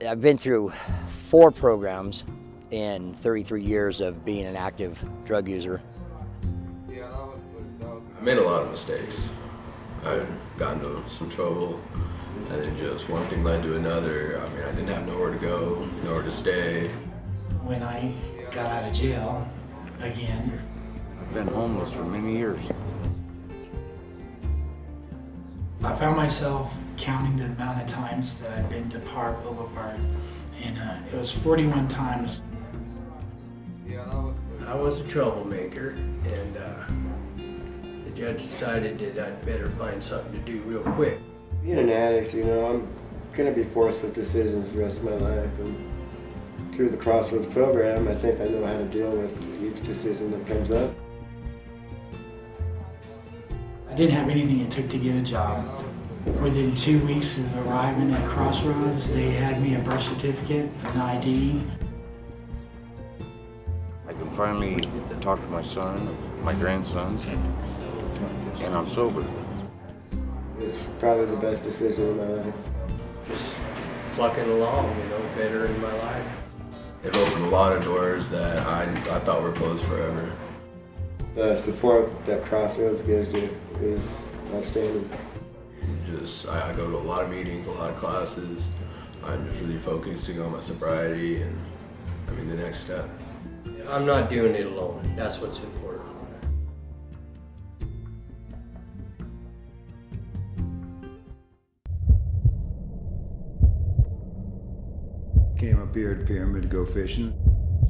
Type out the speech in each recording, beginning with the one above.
I've been through 4 programs in 33 years of being an active drug user. I made a lot of mistakes. I got into some trouble, and then just one thing led to another. I mean, I didn't have nowhere to go, nowhere to stay. When I got out of jail, again, I've been homeless for many years. I found myself counting the amount of times that I'd been to Park Boulevard, and it was 41 times. I was a troublemaker, and the judge decided that I'd better find something to do real quick. Being an addict, you know, I'm going to be forced with decisions the rest of my life. And through the Crossroads program, I think I know how to deal with each decision that comes up. I didn't have anything it took to get a job. Within 2 weeks of arriving at Crossroads, they had me a birth certificate, an ID. I can finally talk to my son, my grandsons, and I'm sober. It's probably the best decision of my life. Just plucking along, better in my life. It opened a lot of doors that I thought were closed forever. The support that Crossroads gives you is outstanding. I go to a lot of meetings, a lot of classes. I'm just really focusing on my sobriety and, the next step. I'm not doing it alone. That's what's important. Came up here at the pyramid to go fishing.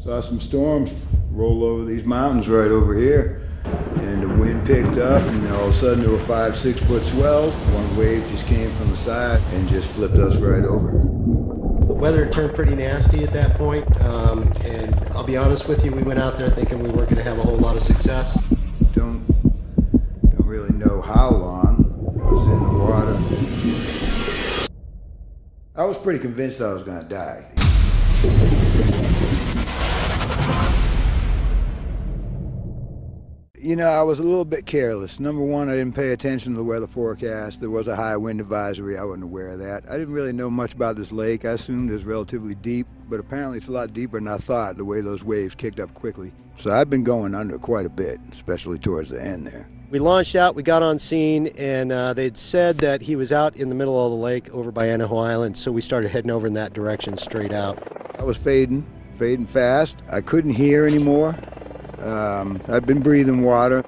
Saw some storms roll over these mountains right over here. And the wind picked up, and all of a sudden there were 5-6 foot swells. One wave just came from the side and just flipped us right over. The weather turned pretty nasty at that point, and I'll be honest with you, we went out there thinking we weren't going to have a whole lot of success. Don't really know how long I was in the water. I was pretty convinced I was going to die. I was a little bit careless. Number one, I didn't pay attention to the weather forecast. There was a high wind advisory. I wasn't aware of that. I didn't really know much about this lake. I assumed it was relatively deep, but apparently it's a lot deeper than I thought, the way those waves kicked up quickly. So I've been going under quite a bit, especially towards the end there. We launched out, we got on scene, and they'd said that he was out in the middle of the lake over by Anaho Island, so we started heading over in that direction straight out. I was fading fast. I couldn't hear anymore. I'd been breathing water,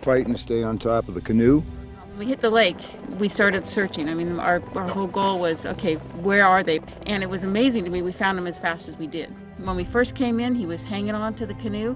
fighting to stay on top of the canoe. When we hit the lake, we started searching. Our whole goal was, okay, where are they? And it was amazing to me, we found them as fast as we did. When we first came in, he was hanging on to the canoe,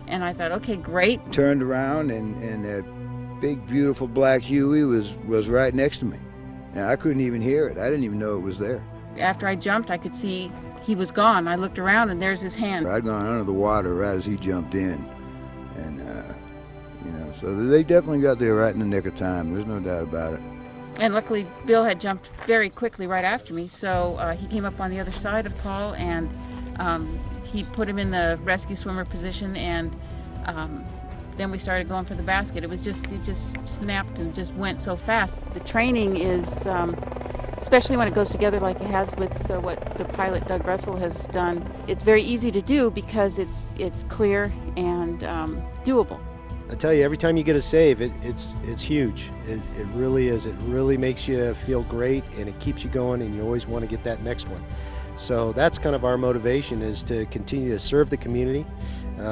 and I thought, okay, great. Turned around, and that big, beautiful black Huey was right next to me. And I couldn't even hear it. I didn't even know it was there. After I jumped, I could see he was gone. I looked around, and there's his hand. I'd gone under the water right as he jumped in. And, so they definitely got there right in the nick of time. There's no doubt about it. And luckily, Bill had jumped very quickly right after me, so he came up on the other side of Paul, and he put him in the rescue swimmer position, and then we started going for the basket. It just snapped and just went so fast. The training is, especially when it goes together like it has with what the pilot Doug Russell has done, it's very easy to do because it's clear and doable. I tell you, every time you get a save, it's huge. It really is. It really makes you feel great, and it keeps you going, and you always want to get that next one. So that's kind of our motivation, is to continue to serve the community,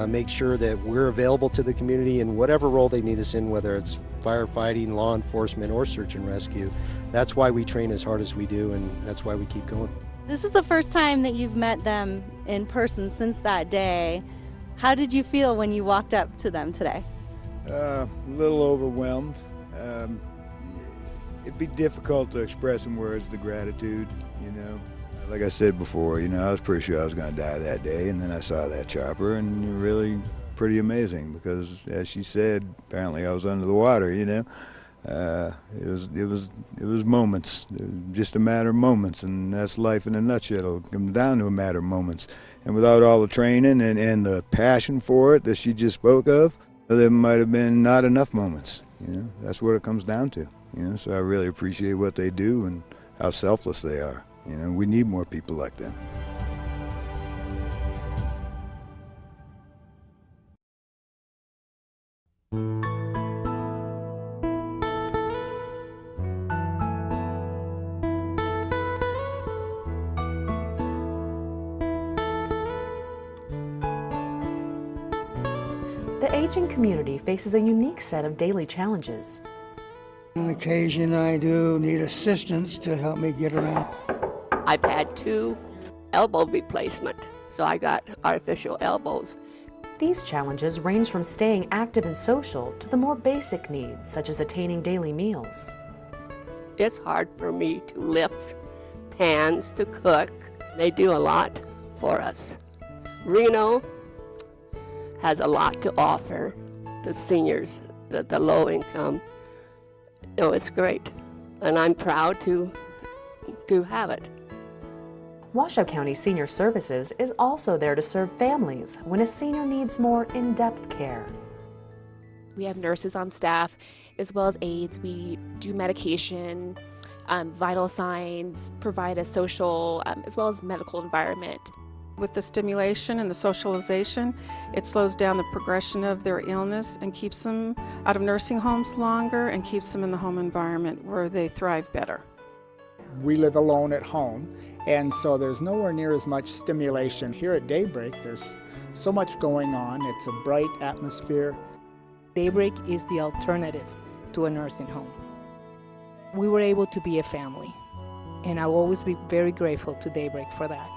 make sure that we're available to the community in whatever role they need us in, whether it's firefighting, law enforcement, or search and rescue. That's why we train as hard as we do, and that's why we keep going. This is the first time that you've met them in person since that day. How did you feel when you walked up to them today? A little overwhelmed. It'd be difficult to express in words the gratitude, Like I said before, I was pretty sure I was going to die that day, and then I saw that chopper, and really pretty amazing because, as she said, apparently I was under the water, It was moments, just a matter of moments, and that's life in a nutshell. It'll come down to a matter of moments. And without all the training and the passion for it that she just spoke of, there might have been not enough moments. That's what it comes down to. So I really appreciate what they do and how selfless they are. You know, we need more people like that. The aging community faces a unique set of daily challenges. On occasion, I do need assistance to help me get around. I've had 2 elbow replacement, so I got artificial elbows. These challenges range from staying active and social to the more basic needs, such as attaining daily meals. It's hard for me to lift pans to cook. They do a lot for us. Reno has a lot to offer the seniors, the low income. No, it's great, and I'm proud to have it. Washoe County Senior Services is also there to serve families when a senior needs more in-depth care. We have nurses on staff as well as aides. We do medication, vital signs, provide a social as well as medical environment. With the stimulation and the socialization, it slows down the progression of their illness and keeps them out of nursing homes longer and keeps them in the home environment where they thrive better. We live alone at home, and so there's nowhere near as much stimulation. Here at Daybreak, there's so much going on. It's a bright atmosphere. Daybreak is the alternative to a nursing home. We were able to be a family, and I'll always be very grateful to Daybreak for that.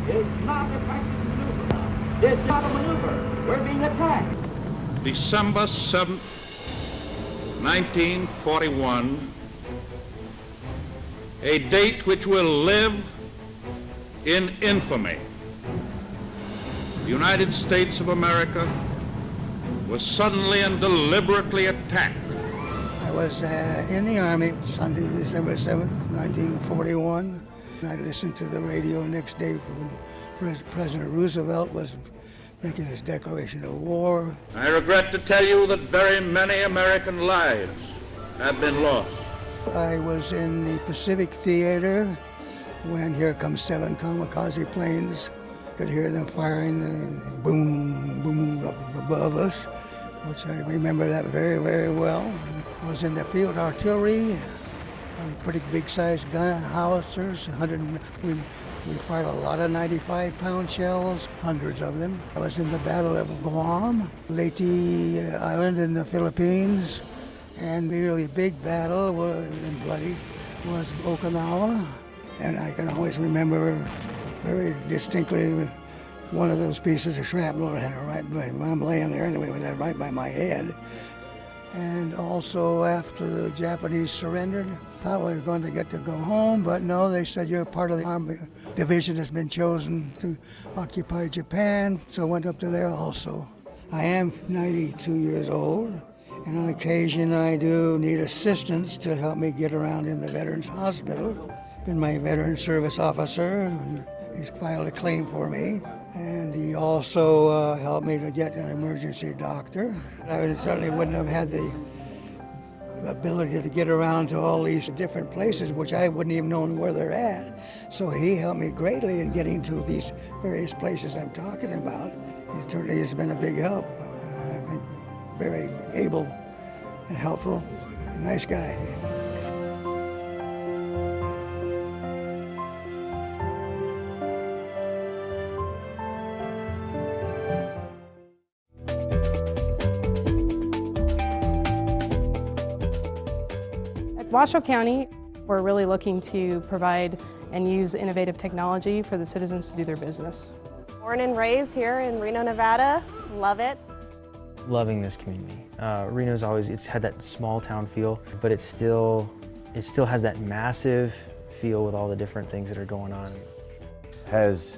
It's not a practice maneuver. It's not a maneuver. We're being attacked. December 7th, 1941, a date which will live in infamy. The United States of America was suddenly and deliberately attacked. I was in the Army Sunday, December 7th, 1941. I listened to the radio next day when President Roosevelt was making his declaration of war. I regret to tell you that very many American lives have been lost. I was in the Pacific Theater when here comes 7 kamikaze planes. Could hear them firing, boom, boom up above us, which I remember that very, very well. I was in the field artillery, pretty big-sized gun howitzers. We fired a lot of 95-pound shells, hundreds of them. I was in the Battle of Guam, Leyte Island in the Philippines, and a really big battle and bloody was Okinawa. And I can always remember very distinctly one of those pieces of shrapnel had I'm laying there and it went right by my head. And also after the Japanese surrendered, thought we were going to get to go home, but no, they said you're part of the Army division that's been chosen to occupy Japan, so I went up to there also. I am 92 years old, and on occasion I do need assistance to help me get around in the Veterans Hospital. Been my veteran service officer, and he's filed a claim for me. And he also helped me to get an emergency doctor. I certainly wouldn't have had the ability to get around to all these different places, which I wouldn't even know where they're at. So he helped me greatly in getting to these various places I'm talking about. He certainly has been a big help. I think very able and helpful, nice guy. Washoe County, we're really looking to provide and use innovative technology for the citizens to do their business. Born and raised here in Reno, Nevada. Love it. Loving this community. Reno's it's had that small town feel, but it still has that massive feel with all the different things that are going on. Has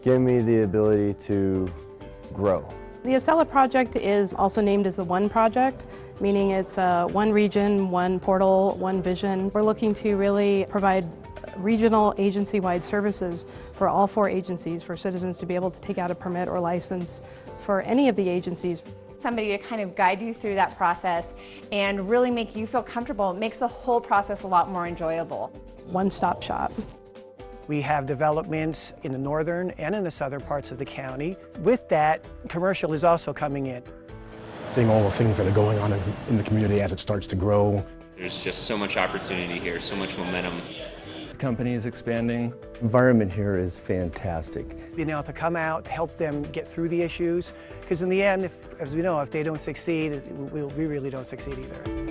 given me the ability to grow. The Acela project is also named as the One Project. meaning it's one region, one portal, one vision. We're looking to really provide regional agency-wide services for all 4 agencies for citizens to be able to take out a permit or license for any of the agencies. Somebody to kind of guide you through that process and really make you feel comfortable. It makes the whole process a lot more enjoyable. One-stop shop. We have developments in the northern and in the southern parts of the county. With that, commercial is also coming in. Seeing all the things that are going on in the community as it starts to grow. There's just so much opportunity here, so much momentum. The company is expanding. The environment here is fantastic. Being able to come out, help them get through the issues, because in the end, as we know, if they don't succeed, we really don't succeed either.